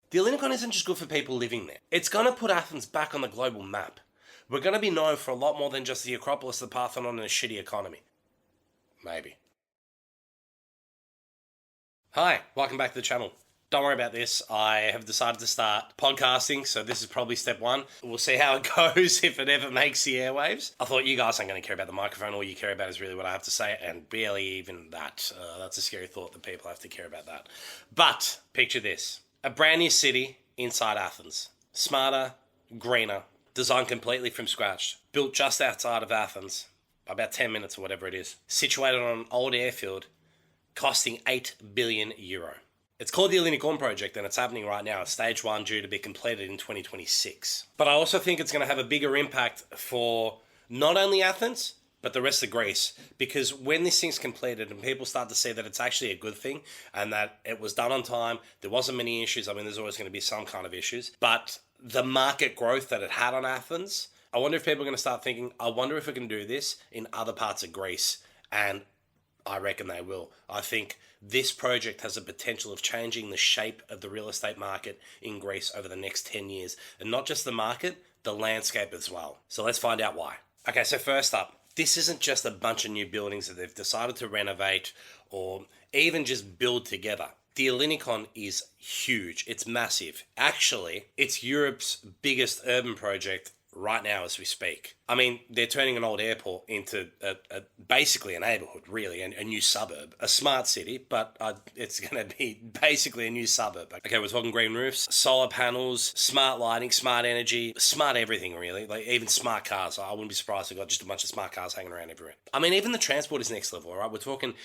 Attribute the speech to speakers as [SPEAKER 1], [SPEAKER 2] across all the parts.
[SPEAKER 1] The Elinikon isn't just good for people living there. It's going to put Athens back on the global map. We're going to be known for a lot more than just the Acropolis, the Parthenon, and a shitty economy. Maybe. Hi, welcome back to the channel. Don't worry about this. I have decided to start podcasting, so this is probably step one. We'll see how it goes if it ever makes the airwaves. I thought you guys aren't going to care about the microphone. All you care about is really what I have to say, and barely even that. That's a scary thought that people have to care about that. But picture this. A brand new city inside Athens. Smarter, greener, designed completely from scratch. Built just outside of Athens, about 10 minutes or whatever it is. Situated on an old airfield, costing €8 billion. It's called the Elinikon Project, and it's happening right now. It's stage one, due to be completed in 2026. But I also think it's going to have a bigger impact for not only Athens, but the rest of Greece, because when this thing's completed and people start to see that it's actually a good thing and that it was done on time, there wasn't many issues. I mean, there's always going to be some kind of issues, but the market growth that it had on Athens, I wonder if people are going to start thinking, I wonder if we can do this in other parts of Greece. And I reckon they will. I think this project has a potential of changing the shape of the real estate market in Greece over the next 10 years. And not just the market, the landscape as well. So let's find out why. Okay, so first up, this isn't just a bunch of new buildings that they've decided to renovate or even just build together. The Elinikon is huge. It's massive. Actually, it's Europe's biggest urban project right now as we speak. I mean, they're turning an old airport into basically a neighborhood, really, a new suburb, a smart city, but it's going to be basically a new suburb. Okay, we're talking green roofs, solar panels, smart lighting, smart energy, smart everything, really. Like even smart cars. I wouldn't be surprised if I got just a bunch of smart cars hanging around everywhere. I mean, even the transport is next level, all right? We're talking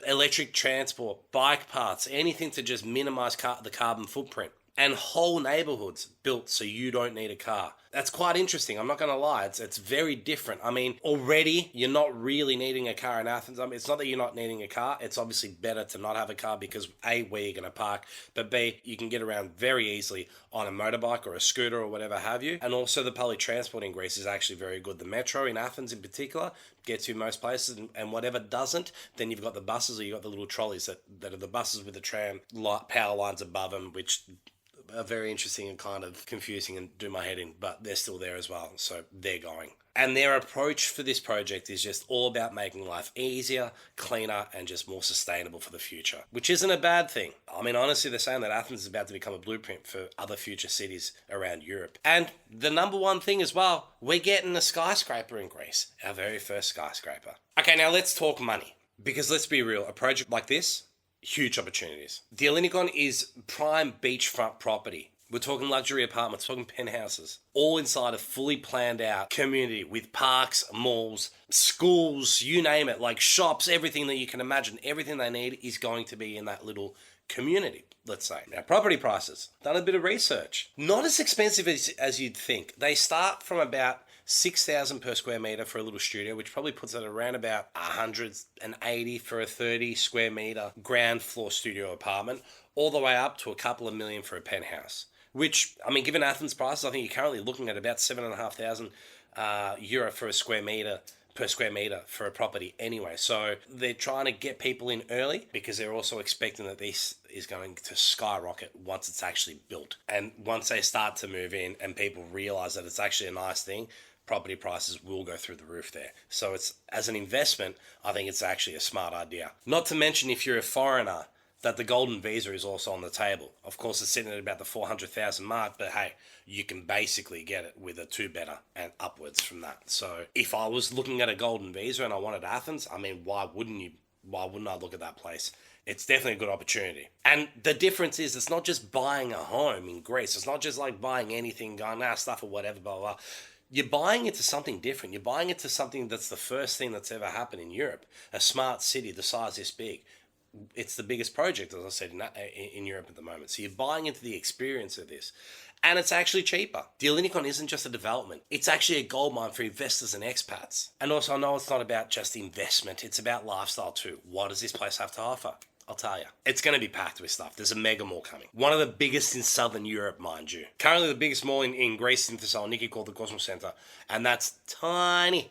[SPEAKER 1] electric transport, bike paths, anything to just minimize the carbon footprint. And whole neighborhoods built so you don't need a car. That's quite interesting. I'm not going to lie. It's very different. I mean, already you're not really needing a car in Athens. I mean, it's not that you're not needing a car. It's obviously better to not have a car because A, where you're going to park, but B, you can get around very easily on a motorbike or a scooter or whatever have you. And also the public transport in Greece is actually very good. The metro in Athens in particular gets you most places, and whatever doesn't, then you've got the buses or you've got the little trolleys that are the buses with the tram power lines above them, which are very interesting and kind of confusing and do my head in, but they're still there as well, so they're going. And their approach for this project is just all about making life easier, cleaner, and just more sustainable for the future, which isn't a bad thing. I mean, honestly, they're saying that Athens is about to become a blueprint for other future cities around Europe. And the number one thing as well, we're getting a skyscraper in Greece, our very first skyscraper. Okay, now let's talk money, because let's be real, a project like this, huge opportunities. The Elinikon is prime beachfront property. We're talking luxury apartments, talking penthouses, all inside a fully planned out community with parks, malls, schools, you name it, like shops, everything that you can imagine. Everything they need is going to be in that little community, let's say. Now, property prices, done a bit of research. Not as expensive as you'd think. They start from about 6,000 per square meter for a little studio, which probably puts it around about 180 for a 30 square meter ground floor studio apartment, all the way up to a couple of million for a penthouse. Which, I mean, given Athens prices, I think you're currently looking at about €7,500 for a square meter per square meter for a property anyway. So they're trying to get people in early because they're also expecting that this is going to skyrocket once it's actually built. And once they start to move in and people realize that it's actually a nice thing, property prices will go through the roof there. So it's, as an investment, I think it's actually a smart idea. Not to mention, if you're a foreigner, that the golden visa is also on the table. Of course, it's sitting at about the 400,000 mark, but hey, you can basically get it with a two-bedder and upwards from that. So if I was looking at a golden visa and I wanted Athens, I mean, why wouldn't I look at that place? It's definitely a good opportunity. And the difference is, it's not just buying a home in Greece. It's not just like buying anything, going, stuff or whatever, blah, blah. You're buying into something different. You're buying into something that's the first thing that's ever happened in Europe. A smart city the size this big. It's the biggest project, as I said, in Europe at the moment. So you're buying into the experience of this. And it's actually cheaper. The Elinikon isn't just a development. It's actually a goldmine for investors and expats. And also, I know it's not about just investment. It's about lifestyle too. What does this place have to offer? I'll tell you. It's going to be packed with stuff. There's a mega mall coming. One of the biggest in Southern Europe, mind you. Currently the biggest mall in Greece, in Thessaloniki, called the Cosmos Center. And that's tiny.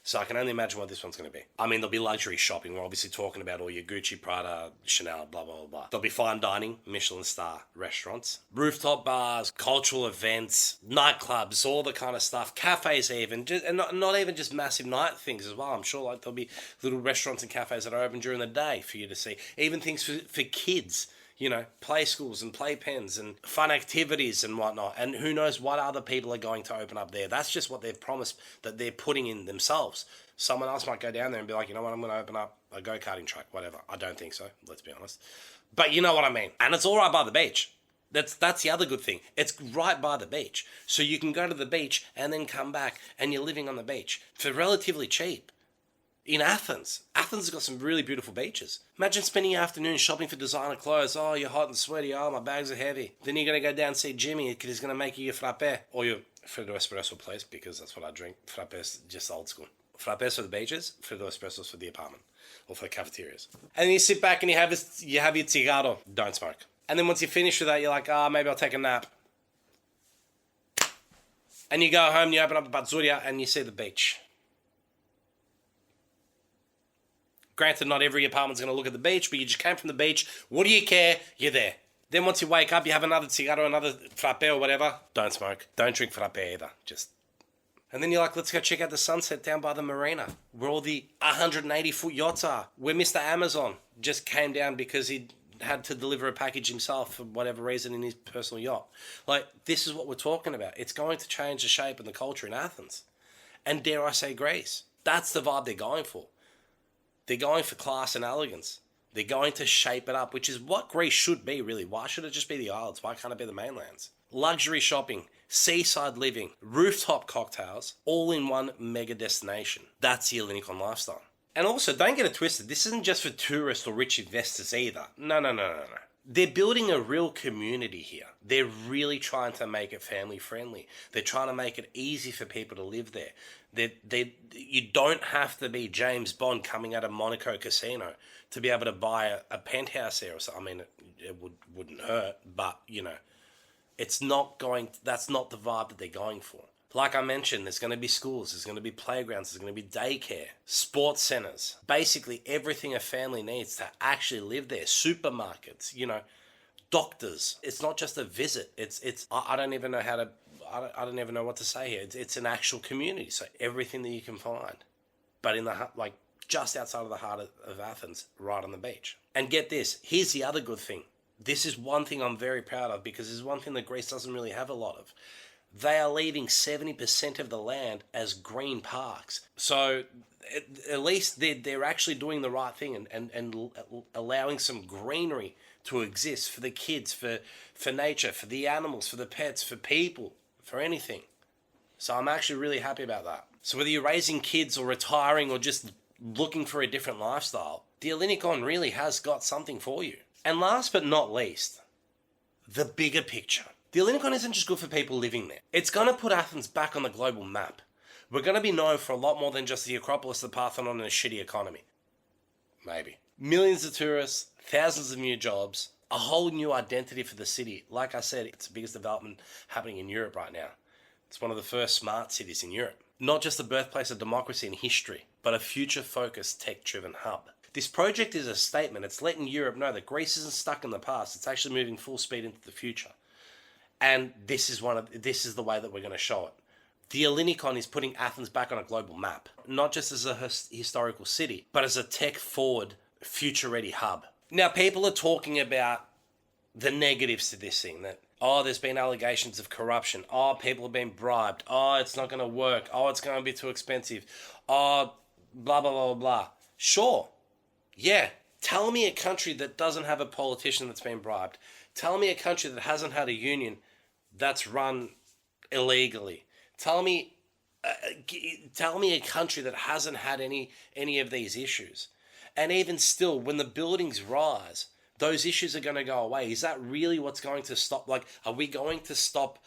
[SPEAKER 1] So I can only imagine what this one's going to be. I mean, there'll be luxury shopping. We're obviously talking about all your Gucci, Prada, Chanel, blah, blah, blah, blah. There'll be fine dining, Michelin star restaurants, rooftop bars, cultural events, nightclubs, all the kind of stuff, cafes even, and not even just massive night things as well. I'm sure like there'll be little restaurants and cafes that are open during the day for you to see. Even things for kids. You know, play schools and play pens and fun activities and whatnot. And who knows what other people are going to open up there. That's just what they've promised that they're putting in themselves. Someone else might go down there and be like, you know what, I'm going to open up a go-karting track, whatever. I don't think so, let's be honest. But you know what I mean. And it's all right by the beach. That's the other good thing. It's right by the beach. So you can go to the beach and then come back and you're living on the beach for relatively cheap. In Athens. Athens has got some really beautiful beaches. Imagine spending your afternoon shopping for designer clothes. Oh, you're hot and sweaty. Oh, my bags are heavy. Then you're going to go down and see Jimmy because he's going to make you your frappe. Or your Freddo Espresso, please, because that's what I drink. Frappes, just old school. Frappes for the beaches, Freddo Espressos for the apartment. Or for the cafeterias. And then you sit back and you have your cigarro. Don't smoke. And then once you finish with that, you're like, maybe I'll take a nap. And you go home, you open up the Bazzuria and you see the beach. Granted, not every apartment's going to look at the beach, but you just came from the beach. What do you care? You're there. Then once you wake up, you have another cigarro, another frappe or whatever. Don't smoke. Don't drink frappe either. And then you're like, let's go check out the sunset down by the marina, where all the 180-foot yachts are, where Mr. Amazon just came down because he had to deliver a package himself for whatever reason in his personal yacht. Like, this is what we're talking about. It's going to change the shape and the culture in Athens. And dare I say Greece. That's the vibe they're going for. They're going for class and elegance. They're going to shape it up, which is what Greece should be, really. Why should it just be the islands? Why can't it be the mainlands? Luxury shopping, seaside living, rooftop cocktails, all in one mega destination. That's the Elinikon lifestyle. And also, don't get it twisted. This isn't just for tourists or rich investors either. No. They're building a real community here. They're really trying to make it family friendly. They're trying to make it easy for people to live there. You don't have to be James Bond coming out of Monaco Casino to be able to buy a penthouse there or something. I mean, it wouldn't hurt, but, you know, that's not the vibe that they're going for. Like I mentioned, there's going to be schools, there's going to be playgrounds, there's going to be daycare, sports centers, basically everything a family needs to actually live there. Supermarkets, you know, doctors. It's not just a visit. I don't even know I don't even know what to say here. It's an actual community. So everything that you can find, but in just outside of the heart of Athens, right on the beach. And get this, here's the other good thing. This is one thing I'm very proud of because it's one thing that Greece doesn't really have a lot of. They are leaving 70% of the land as green parks. So at least they're actually doing the right thing and allowing some greenery to exist for the kids, for nature, for the animals, for the pets, for people, for anything. So I'm actually really happy about that. So whether you're raising kids or retiring or just looking for a different lifestyle, the Elinikon really has got something for you. And last but not least, the bigger picture. The Elinikon isn't just good for people living there. It's going to put Athens back on the global map. We're going to be known for a lot more than just the Acropolis, the Parthenon, and a shitty economy. Maybe. Millions of tourists, thousands of new jobs, a whole new identity for the city. Like I said, it's the biggest development happening in Europe right now. It's one of the first smart cities in Europe. Not just the birthplace of democracy and history, but a future-focused, tech-driven hub. This project is a statement. It's letting Europe know that Greece isn't stuck in the past. It's actually moving full speed into the future. And this is the way that we're going to show it. The Elinikon is putting Athens back on a global map, not just as a historical city, but as a tech-forward, future-ready hub. Now, people are talking about the negatives to this thing, that, there's been allegations of corruption. People have been bribed. It's not going to work. It's going to be too expensive. Blah, blah, blah, blah, blah. Sure. Yeah. Tell me a country that doesn't have a politician that's been bribed. Tell me a country that hasn't had a union that's run illegally. Tell me a country that hasn't had any of these issues. And even still, when the buildings rise, those issues are going to go away. Is that really what's going to stop? Are we going to stop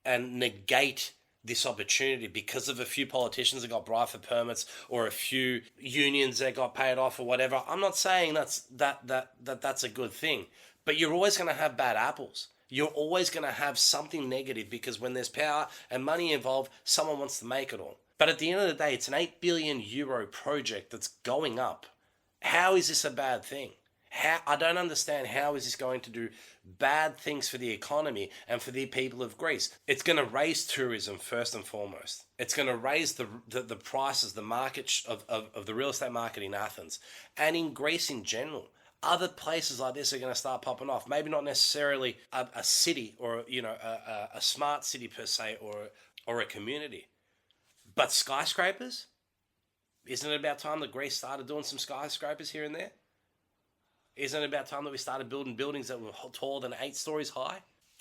[SPEAKER 1] and negate this opportunity because of a few politicians that got bribed for permits or a few unions that got paid off or whatever? I'm not saying that's a good thing, but you're always going to have bad apples. You're always going to have something negative because when there's power and money involved, someone wants to make it all. But at the end of the day, it's an €8 billion project that's going up. How is this a bad thing? I don't understand how is this going to do bad things for the economy and for the people of Greece. It's going to raise tourism first and foremost. It's going to raise the prices, the market of the real estate market in Athens and in Greece in general. Other places like this are going to start popping off. Maybe not necessarily a city or a smart city per se or a community, but skyscrapers. Isn't it about time that Greece started doing some skyscrapers here and there? Isn't it about time that we started building buildings that were taller than 8 stories high?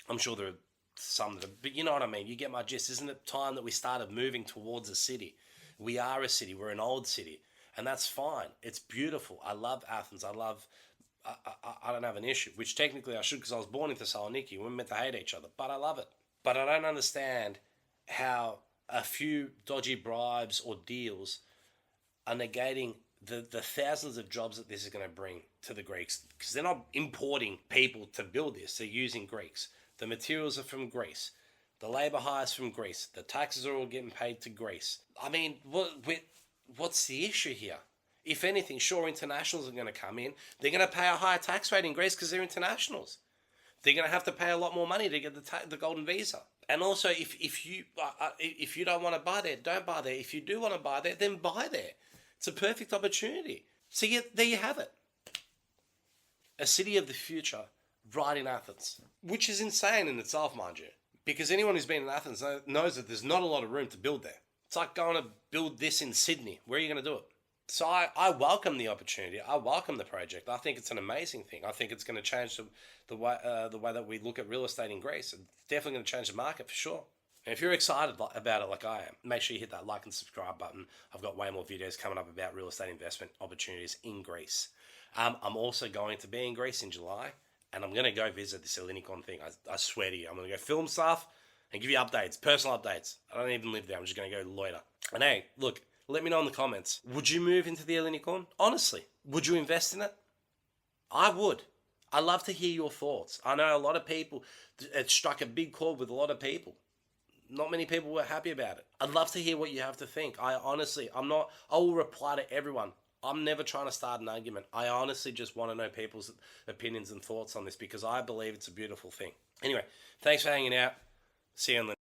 [SPEAKER 1] I'm sure there are some that are, but you know what I mean. You get my gist. Isn't it time that we started moving towards a city? We are a city. We're an old city. And that's fine. It's beautiful. I love Athens. I don't have an issue, which technically I should because I was born in Thessaloniki. We're meant to hate each other, but I love it. But I don't understand how a few dodgy bribes or deals are negating the thousands of jobs that this is going to bring to the Greeks, because they're not importing people to build this. They're using Greeks. The materials are from Greece. The labour hires from Greece. The taxes are all getting paid to Greece. I mean, what's the issue here? If anything, sure, internationals are going to come in. They're going to pay a higher tax rate in Greece because they're internationals. They're going to have to pay a lot more money to get the golden visa. And also, if you don't want to buy there, don't buy there. If you do want to buy there, then buy there. It's a perfect opportunity. So there you have it. A city of the future right in Athens, which is insane in itself, mind you, because anyone who's been in Athens knows that there's not a lot of room to build there. It's like going to build this in Sydney. Where are you going to do it? So I welcome the opportunity. I welcome the project. I think it's an amazing thing. I think it's going to change the way that we look at real estate in Greece. It's definitely going to change the market for sure. And if you're excited about it like I am, make sure you hit that like and subscribe button. I've got way more videos coming up about real estate investment opportunities in Greece. I'm also going to be in Greece in July, and I'm going to go visit this Elinikon thing. I swear to you, I'm going to go film stuff and give you updates, personal updates. I don't even live there. I'm just going to go loiter. And hey, look, let me know in the comments. Would you move into the Elinikon? Honestly, would you invest in it? I would. I love to hear your thoughts. I know a lot of people, it struck a big chord with a lot of people. Not many people were happy about it. I'd love to hear what you have to think. I will reply to everyone. I'm never trying to start an argument. I honestly just want to know people's opinions and thoughts on this because I believe it's a beautiful thing. Anyway, thanks for hanging out. See you on the